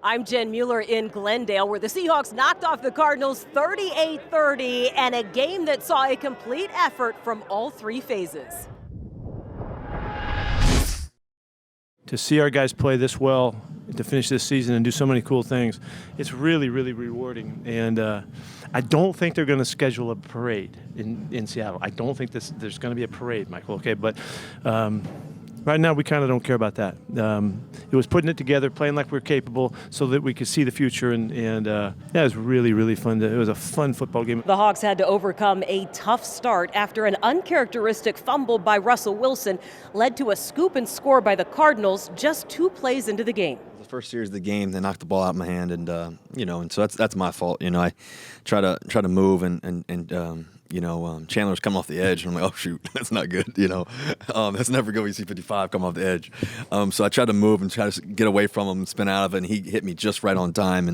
I'm Jen Mueller in Glendale, where the Seahawks knocked off the Cardinals 38-30, and a game that saw a complete effort from all three phases. To see our guys play this well, to finish this season and do so many cool things, it's really, really rewarding. And I don't think they're going to schedule a parade in Seattle. I don't think there's going to be a parade, Michael, okay? But right now, we kind of don't care about that. It was putting it together, playing like we're capable so that we could see the future. And yeah, it was really, really fun. It was a fun football game. The Hawks had to overcome a tough start after an uncharacteristic fumble by Russell Wilson led to a scoop and score by the Cardinals just 2 plays into the game. The first series of the game, they knocked the ball out of my hand, and and so that's my fault. I try to move and Chandler's coming off the edge, and I'm like, oh shoot, that's not good. That's never good when you see 55 come off the edge. So I tried to move and try to get away from him and spin out of it, and he hit me just right on time.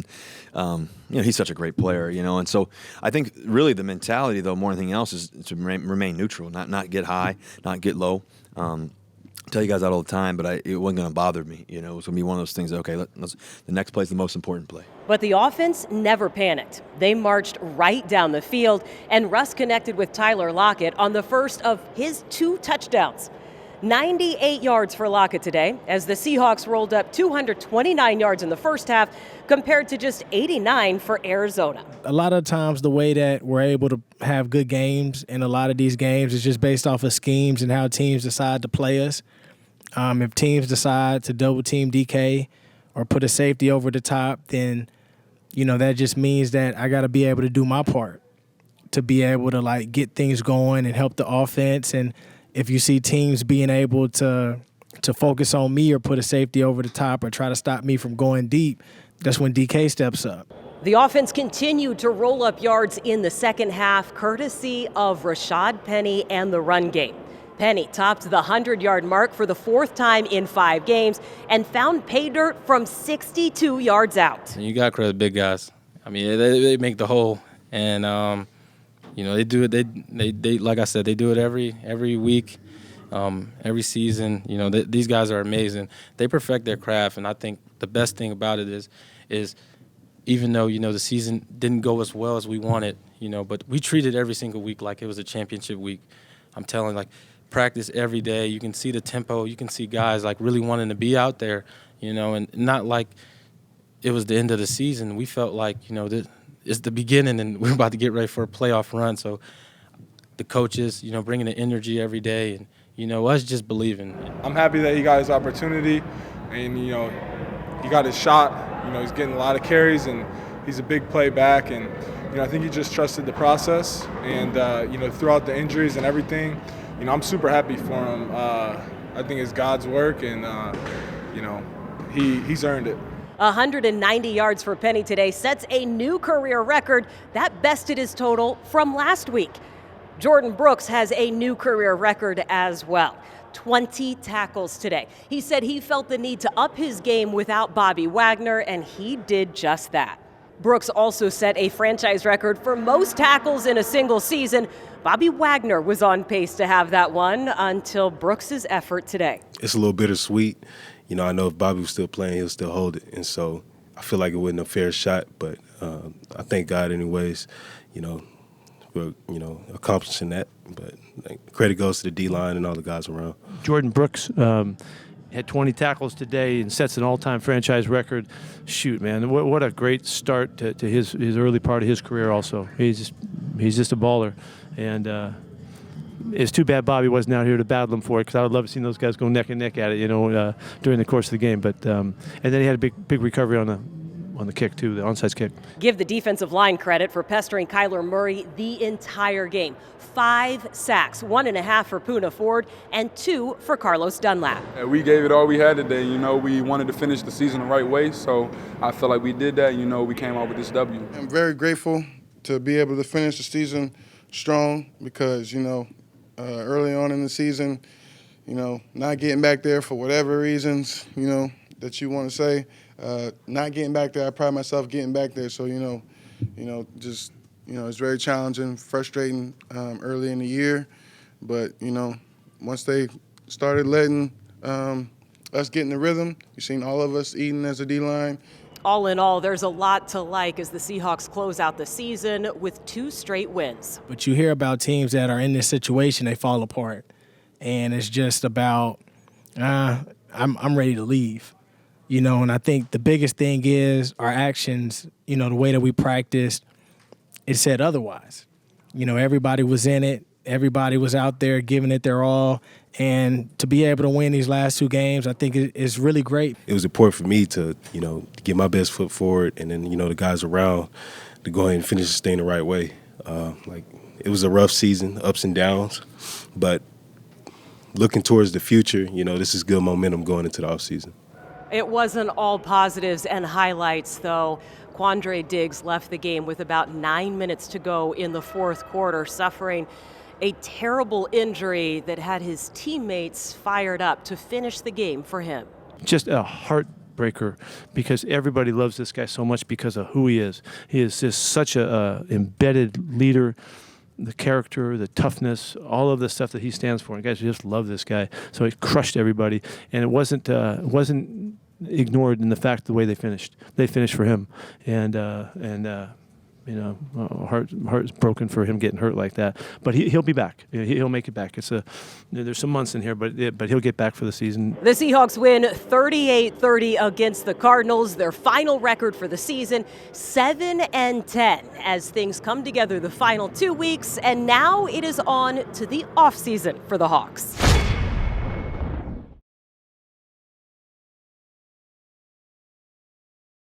And he's such a great player, and so I think really the mentality, though, more than anything else, is to remain neutral, not get high, not get low. I tell you guys that all the time, but it wasn't going to bother me. It was going to be one of those things. Okay, the next play is the most important play. But the offense never panicked. They marched right down the field, and Russ connected with Tyler Lockett on the first of his 2 touchdowns. 98 yards for Lockett today, as the Seahawks rolled up 229 yards in the first half, compared to just 89 for Arizona. A lot of times the way that we're able to have good games in a lot of these games is just based off of schemes and how teams decide to play us. If teams decide to double team DK or put a safety over the top, then that just means that I got to be able to do my part to be able to get things going and help the offense. And if you see teams being able to focus on me or put a safety over the top or try to stop me from going deep, that's when DK steps up. The offense continued to roll up yards in the second half, courtesy of Rashad Penny and the run game. Penny topped the 100-yard mark for the 4th time in 5 games and found pay dirt from 62 yards out. You got to credit the big guys. I mean, they make the hole, and they do it. They like I said, they do it every week, every season. These guys are amazing. They perfect their craft, and I think the best thing about it is even though the season didn't go as well as we wanted, but we treated every single week like it was a championship week. I'm telling practice every day. You can see the tempo. You can see guys really wanting to be out there, and not like it was the end of the season. We felt like, it's the beginning and we're about to get ready for a playoff run. So the coaches, bringing the energy every day and, us just believing. I'm happy that he got his opportunity and, he got his shot. He's getting a lot of carries and he's a big play back. And, I think he just trusted the process. And, throughout the injuries and everything, I'm super happy for him. I think it's God's work, and he's earned it. 190 yards for Penny today sets a new career record that bested his total from last week. Jordan Brooks has a new career record as well. 20 tackles today. He said he felt the need to up his game without Bobby Wagner, and he did just that. Brooks also set a franchise record for most tackles in a single season. Bobby Wagner was on pace to have that one until Brooks' effort today. It's a little bittersweet. I know if Bobby was still playing, he'll still hold it. And so I feel like it wasn't a fair shot, but I thank God anyways, for, accomplishing that. But credit goes to the D-line and all the guys around. Jordan Brooks had 20 tackles today and sets an all-time franchise record. Shoot, man, what a great start to his early part of his career also. He's just a baller. And it's too bad Bobby wasn't out here to battle him for it, because I would love to see those guys go neck and neck at it, during the course of the game. But and then he had a big recovery on the kick too, the onside kick. Give the defensive line credit for pestering Kyler Murray the entire game. 5 sacks, 1.5 for Poona Ford, and 2 for Carlos Dunlap. We gave it all we had today. We wanted to finish the season the right way, so I feel like we did that. We came out with this W. I'm very grateful to be able to finish the season strong because, early on in the season, not getting back there for whatever reasons, that you want to say, not getting back there, I pride myself getting back there. So, it's very challenging, frustrating early in the year. But, once they started letting us get in the rhythm, you've seen all of us eating as a D-line, All in all, there's a lot to like as the Seahawks close out the season with 2 straight wins. But you hear about teams that are in this situation, they fall apart. And it's just about, I'm ready to leave. And I think the biggest thing is our actions, the way that we practiced, it said otherwise. Everybody was in it. Everybody was out there giving it their all. And to be able to win these last 2 games, I think is really great. It was important for me to, get my best foot forward, and then, the guys around to go ahead and finish this thing the right way. It was a rough season, ups and downs, but looking towards the future, this is good momentum going into the offseason. It wasn't all positives and highlights, though. Quandre Diggs left the game with about 9 minutes to go in the 4th quarter, suffering a terrible injury that had his teammates fired up to finish the game for him. Just a heartbreaker because everybody loves this guy so much because of who he is. He is just such a embedded leader. The character, the toughness, all of the stuff that he stands for. And guys just love this guy. So it crushed everybody. And it wasn't ignored in the fact the way they finished. They finished for him. Heart's broken for him getting hurt like that. But he'll be back. He'll make it back. There's some months in here, but he'll get back for the season. The Seahawks win 38-30 against the Cardinals. Their final record for the season, 7-10, as things come together the final 2 weeks. And now it is on to the offseason for the Hawks.